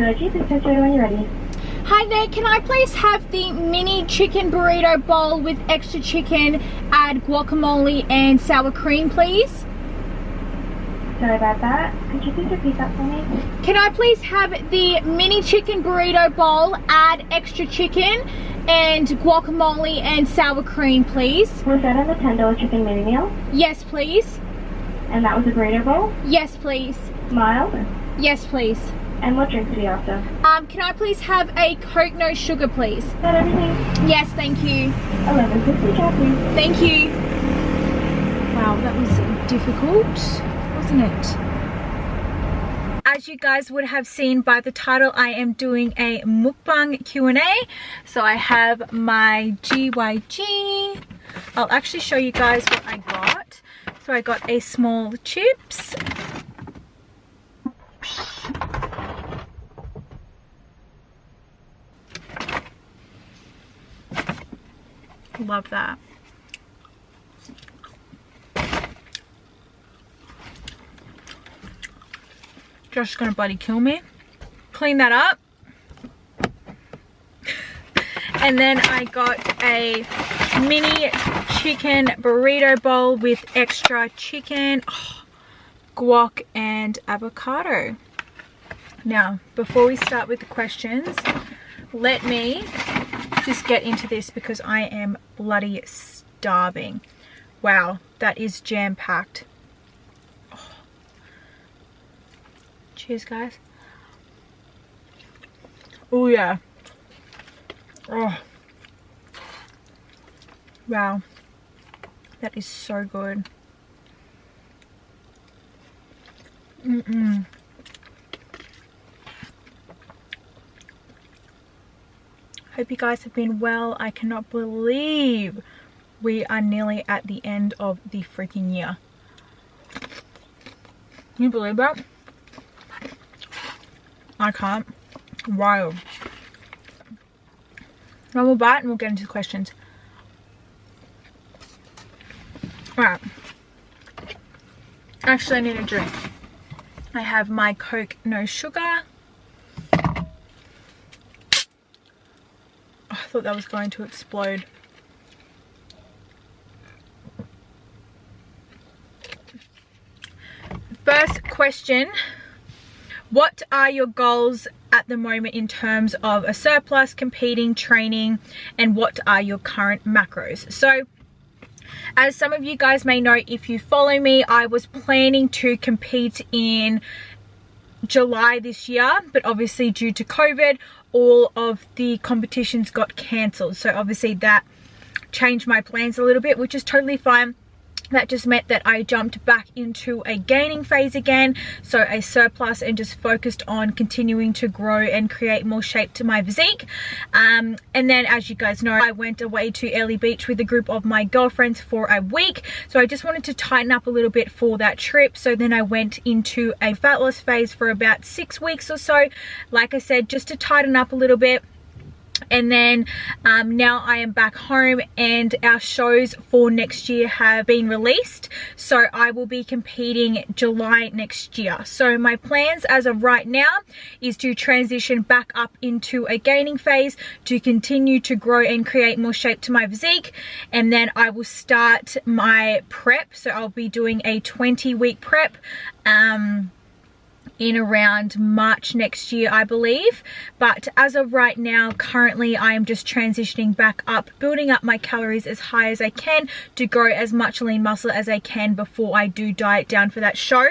emoji. Please touch it when you're ready. Hi there, can I please have the mini chicken burrito bowl with extra chicken, add guacamole and sour cream, please? Sorry about that. Could you please repeat that for me? Can I please have the mini chicken burrito bowl, add extra chicken and guacamole and sour cream, please? Was that on the $10 chicken mini meal? Yes, please. And that was a burrito bowl? Yes, please. Mild? Yes, please. And what drinks do you after? Can I please have a Coke, no sugar, please? Is that everything? Yes, thank you. 11:50, Kathy. Thank you. Wow, that was difficult, wasn't it? As you guys would have seen by the title, I am doing a mukbang Q&A. So I have my GYG. I'll actually show you guys what I got. So I got a small chips. Love that. Josh is gonna bloody kill me. Clean that up. And then I got a mini chicken burrito bowl with extra chicken, guac and avocado. Now, before we start with the questions, let me just get into this because I am bloody starving. Wow, that is jam-packed. Oh. Cheers, guys. Oh yeah. Oh. Wow. That is so good. Hope you guys have been well. I cannot believe we are nearly at the end of the freaking year. Can you believe that? I can't. Wild. One more bite and we'll get into the questions. Alright. Actually, I need a drink. I have my Coke, no sugar. I thought that was going to explode. First question. What are your goals at the moment in terms of a surplus, competing, training, and what are your current macros? So, as some of you guys may know, if you follow me, I was planning to compete in July this year, but obviously due to COVID, all of the competitions got cancelled. So obviously that changed my plans a little bit, which is totally fine. That just meant that I jumped back into a gaining phase again, so a surplus, and just focused on continuing to grow and create more shape to my physique. And then, as you guys know, I went away to Early Beach with a group of my girlfriends for a week, so I just wanted to tighten up a little bit for that trip. So then I went into a fat loss phase for about 6 weeks or so, like I said, just to tighten up a little bit. And then now I am back home and our shows for next year have been released, so I will be competing July next year. So my plans as of right now is to transition back up into a gaining phase to continue to grow and create more shape to my physique, and then I will start my prep. So I'll be doing a 20-week prep in around March next year, I believe. But as of right now, currently I am just transitioning back up, building up my calories as high as I can to grow as much lean muscle as I can before I do diet down for that show.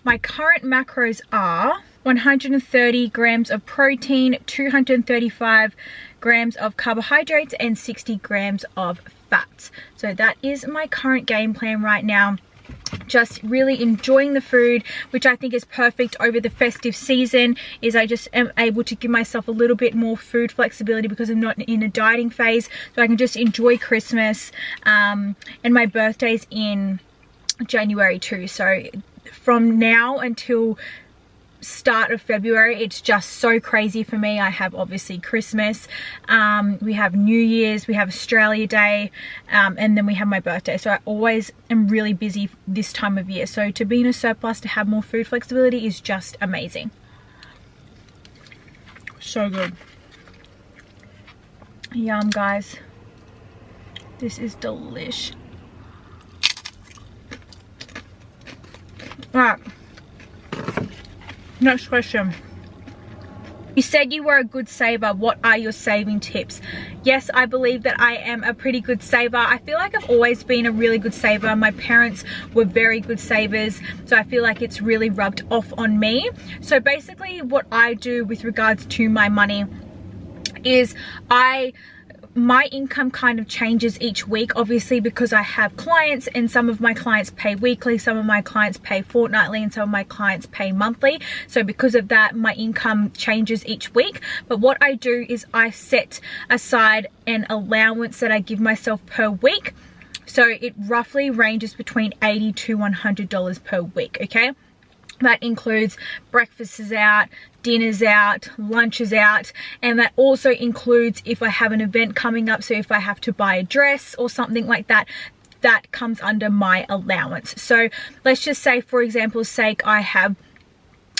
My current macros are 130 grams of protein, 235 grams of carbohydrates, and 60 grams of fats. So that is my current game plan right now. Just really enjoying the food, which I think is perfect over the festive season. Is I just am able to give myself a little bit more food flexibility because I'm not in a dieting phase, so I can just enjoy Christmas, and my birthday's in January too. So from now until start of February, it's just so crazy for me. I have obviously Christmas, we have New Year's, we have Australia Day, and then we have my birthday. So I always am really busy this time of year. So to be in a surplus, to have more food flexibility is just amazing. So good. Yum, guys. This is delish. Alright. Next question. You said you were a good saver. What are your saving tips? Yes, I believe that I am a pretty good saver. I feel like I've always been a really good saver. My parents were very good savers, so I feel like it's really rubbed off on me. So basically what I do with regards to my money is my income kind of changes each week, obviously, because I have clients, and some of my clients pay weekly, some of my clients pay fortnightly, and some of my clients pay monthly. So because of that, my income changes each week. But what I do is I set aside an allowance that I give myself per week. So it roughly ranges between $80 to $100 per week, okay? That includes breakfasts out, dinners out, lunches out, and that also includes if I have an event coming up. So if I have to buy a dress or something like that, that comes under my allowance. So let's just say, for example's sake,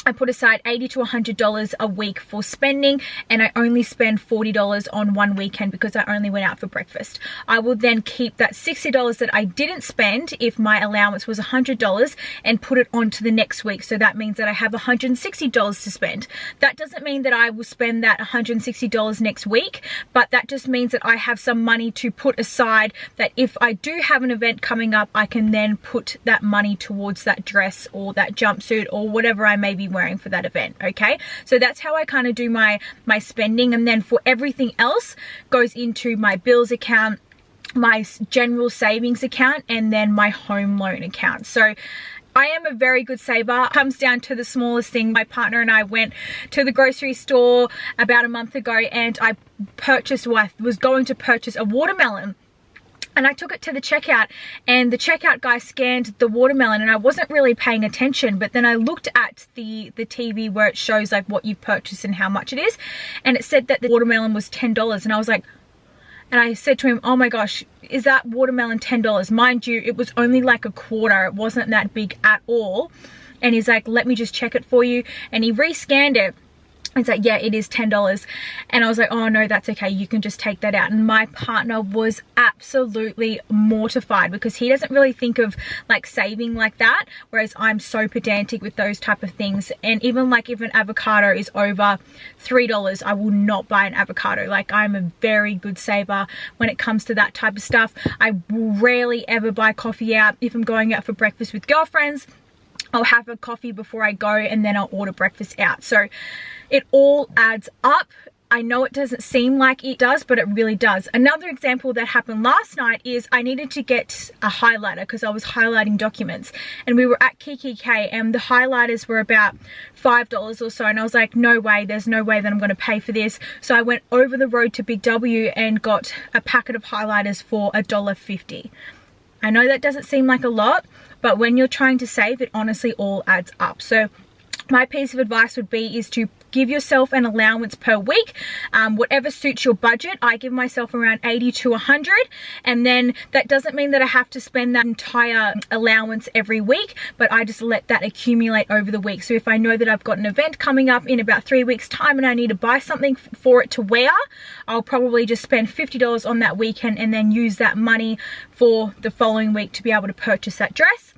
I put aside $80 to $100 a week for spending, and I only spend $40 on one weekend because I only went out for breakfast. I will then keep that $60 that I didn't spend if my allowance was $100 and put it on to the next week. So that means that I have $160 to spend. That doesn't mean that I will spend that $160 next week, but that just means that I have some money to put aside, that if I do have an event coming up, I can then put that money towards that dress or that jumpsuit or whatever I may be wearing for that event. Okay, so that's how I kind of do my spending, and then for everything else goes into my bills account, my general savings account, and then my home loan account. So I am a very good saver. It comes down to the smallest thing. My partner and I went to the grocery store about a month ago, and I was going to purchase a watermelon. And I took it to the checkout, and the checkout guy scanned the watermelon, and I wasn't really paying attention, but then I looked at the TV where it shows like what you've purchased and how much it is, and it said that the watermelon was $10, and I was like, and I said to him, oh my gosh, is that watermelon $10? Mind you, it was only like a quarter. It wasn't that big at all. And he's like, let me just check it for you. And he rescanned it. It's like, yeah, it is $10. And I was like, oh no, that's okay, you can just take that out. And my partner was absolutely mortified because he doesn't really think of like saving like that, whereas I'm so pedantic with those type of things. And even like if an avocado is over $3, I will not buy an avocado. Like, I'm a very good saver when it comes to that type of stuff. I rarely ever buy coffee out. If I'm going out for breakfast with girlfriends, I'll have a coffee before I go, and then I'll order breakfast out. So it all adds up. I know it doesn't seem like it does, but it really does. Another example that happened last night is I needed to get a highlighter because I was highlighting documents, and we were at KKK, and the highlighters were about $5 or so, and I was like, no way, there's no way that I'm going to pay for this. So I went over the road to Big W and got a packet of highlighters for $1.50. I know that doesn't seem like a lot, but when you're trying to save, it honestly all adds up. So my piece of advice would be is to give yourself an allowance per week, whatever suits your budget. I give myself around 80 to 100, and then that doesn't mean that I have to spend that entire allowance every week, but I just let that accumulate over the week. So if I know that I've got an event coming up in about 3 weeks time and I need to buy something for it to wear, I'll probably just spend $50 on that weekend and then use that money for the following week to be able to purchase that dress.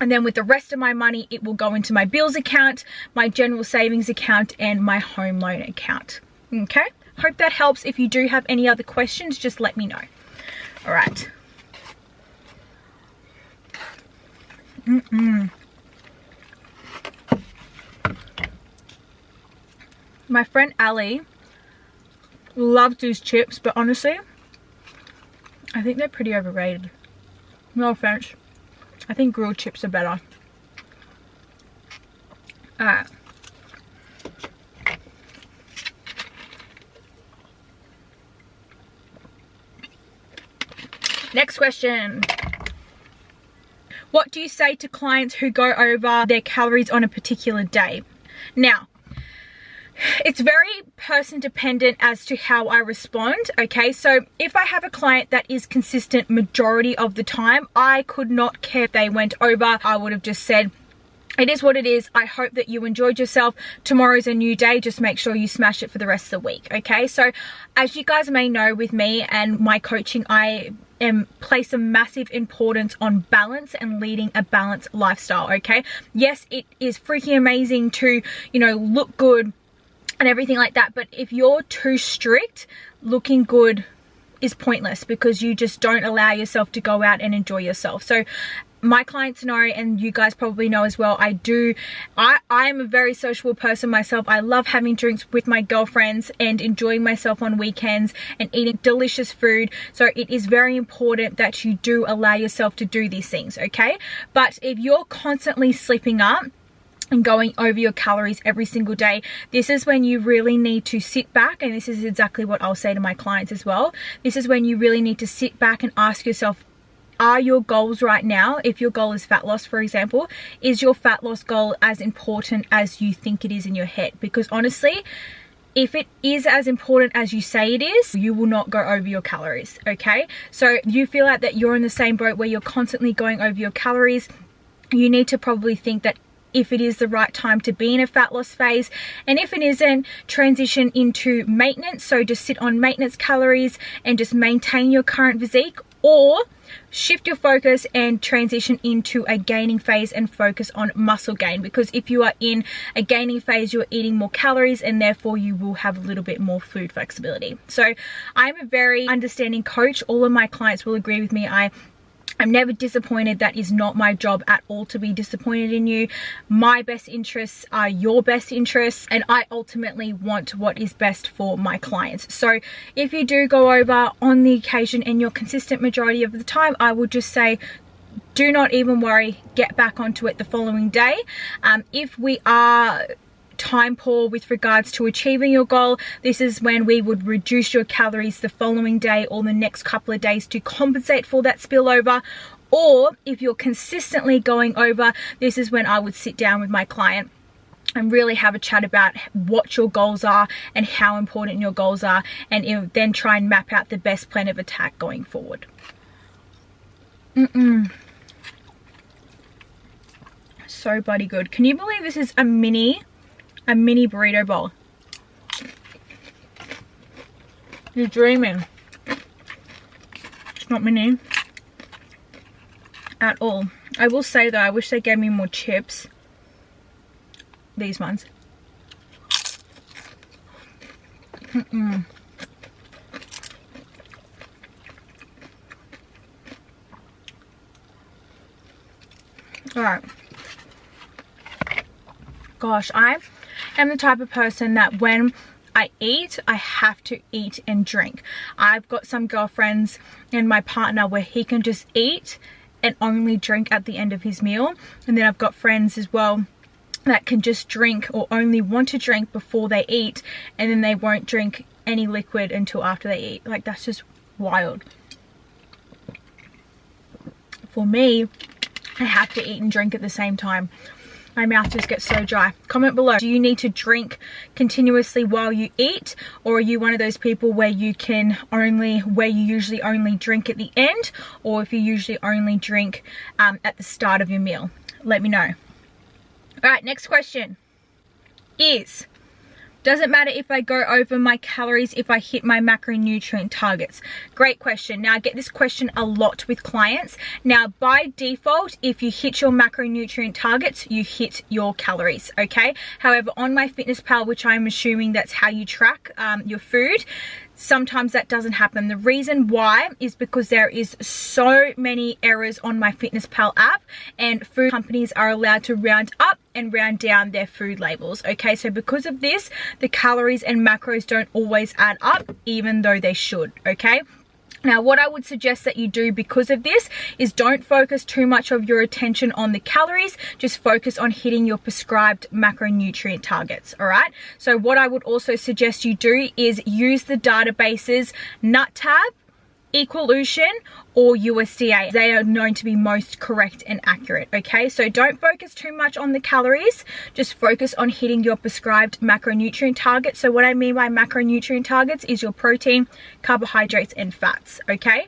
And then with the rest of my money, it will go into my bills account, my general savings account, and my home loan account. Okay? Hope that helps. If you do have any other questions, just let me know. All right. My friend Ali loves these chips, but honestly, I think they're pretty overrated. No offense. I think grilled chips are better. Alright. Next question. What do you say to clients who go over their calories on a particular day? Now, it's very person dependent as to how I respond. Okay, so if I have a client that is consistent majority of the time, I could not care if they went over. I would have just said, it is what it is. I hope that you enjoyed yourself. Tomorrow's a new day. Just make sure you smash it for the rest of the week, okay? So as you guys may know, with me and my coaching, I place a massive importance on balance and leading a balanced lifestyle, okay? Yes, it is freaking amazing to, you know, look good and everything like that, but if you're too strict, looking good is pointless because you just don't allow yourself to go out and enjoy yourself. So my clients know, and you guys probably know as well, I am a very sociable person myself. I love having drinks with my girlfriends and enjoying myself on weekends and eating delicious food. So it is very important that you do allow yourself to do these things, okay? But if you're constantly slipping up and going over your calories every single day, this is when you really need to sit back, and this is exactly what I'll say to my clients as well. This is when you really need to sit back and ask yourself, are your goals right now, if your goal is fat loss, for example, is your fat loss goal as important as you think it is in your head? Because honestly, if it is as important as you say it is, you will not go over your calories, okay? So you feel like that you're in the same boat where you're constantly going over your calories, you need to probably think that if it is the right time to be in a fat loss phase, and if it isn't, transition into maintenance. So just sit on maintenance calories and just maintain your current physique, or shift your focus and transition into a gaining phase and focus on muscle gain. Because if you are in a gaining phase, you're eating more calories and therefore you will have a little bit more food flexibility. So I'm a very understanding coach. All of my clients will agree with me. I'm never disappointed. That is not my job at all, to be disappointed in you. My best interests are your best interests, and I ultimately want what is best for my clients. So if you do go over on the occasion and you're consistent majority of the time, I would just say, do not even worry, get back onto it the following day. If we are time poor with regards to achieving your goal, this is when we would reduce your calories the following day or the next couple of days to compensate for that spillover. Or if you're consistently going over, this is when I would sit down with my client and really have a chat about what your goals are and how important your goals are, and then try and map out the best plan of attack going forward. So bloody good. Can you believe this is a mini burrito bowl? You're dreaming. It's not mini at all. I will say though, I wish they gave me more chips. These ones. Alright. Gosh, I am the type of person that when I eat, I have to eat and drink. I've got some girlfriends and my partner where he can just eat and only drink at the end of his meal. And then I've got friends as well that can just drink or only want to drink before they eat, and then they won't drink any liquid until after they eat. Like, that's just wild. For me, I have to eat and drink at the same time. My mouth just gets so dry. Comment below. Do you need to drink continuously while you eat, or are you one of those people where you usually only drink at the end, or if you usually only drink at the start of your meal? Let me know. All right, next question is, does it matter if I go over my calories if I hit my macronutrient targets? Great question. Now, I get this question a lot with clients. Now, by default, if you hit your macronutrient targets, you hit your calories, okay? However, on MyFitnessPal, which I'm assuming that's how you track your food, sometimes that doesn't happen. The reason why is because there is so many errors on MyFitnessPal app, and food companies are allowed to round up and round down their food labels, okay? So because of this, the calories and macros don't always add up, even though they should, okay? Now, what I would suggest that you do because of this is don't focus too much of your attention on the calories, just focus on hitting your prescribed macronutrient targets, all right? So what I would also suggest you do is use the databases NutTab, Equalution, or USDA. They are known to be most correct and accurate, okay? So don't focus too much on the calories, just focus on hitting your prescribed macronutrient targets. So what I mean by macronutrient targets is your protein, carbohydrates, and fats, okay?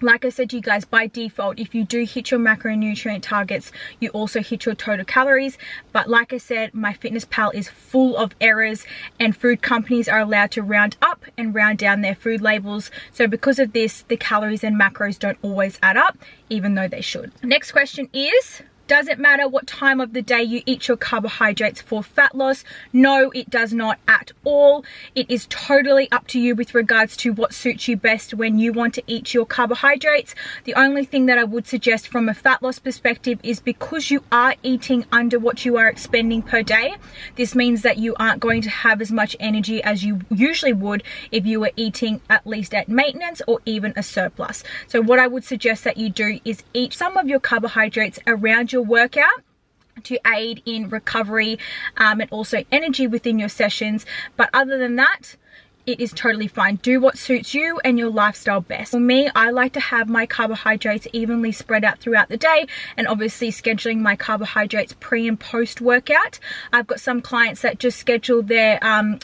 Like I said to you guys, by default, if you do hit your macronutrient targets, you also hit your total calories. But like I said, MyFitnessPal is full of errors, and food companies are allowed to round up and round down their food labels. So because of this, the calories and macros don't always add up, even though they should. Next question is, does it matter what time of the day you eat your carbohydrates for fat loss? No, it does not at all. It is totally up to you with regards to what suits you best when you want to eat your carbohydrates. The only thing that I would suggest from a fat loss perspective is, because you are eating under what you are expending per day, this means that you aren't going to have as much energy as you usually would if you were eating at least at maintenance or even a surplus. So what I would suggest that you do is eat some of your carbohydrates around your workout to aid in recovery and also energy within your sessions. But other than that, it is totally fine. Do what suits you and your lifestyle best. For me, I like to have my carbohydrates evenly spread out throughout the day, and obviously scheduling my carbohydrates pre and post workout. I've got some clients that just schedule their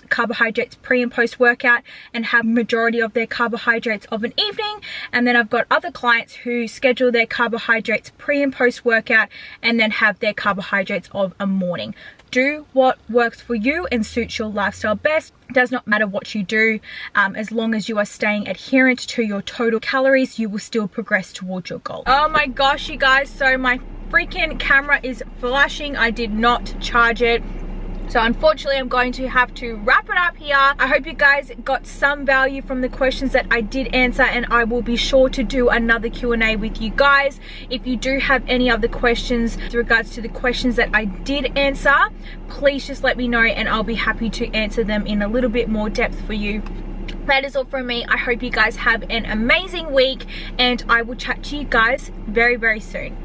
carbohydrates pre and post workout and have majority of their carbohydrates of an evening, and then I've got other clients who schedule their carbohydrates pre and post workout and then have their carbohydrates of a morning. Do what works for you and suits your lifestyle best. It does not matter what you do, as long as you are staying adherent to your total calories, you will still progress towards your goal. Oh my gosh, you guys, so my freaking camera is flashing. I did not charge it. So unfortunately, I'm going to have to wrap it up here. I hope you guys got some value from the questions that I did answer, and I will be sure to do another Q&A with you guys. If you do have any other questions with regards to the questions that I did answer, please just let me know and I'll be happy to answer them in a little bit more depth for you. That is all from me. I hope you guys have an amazing week, and I will chat to you guys very, very soon.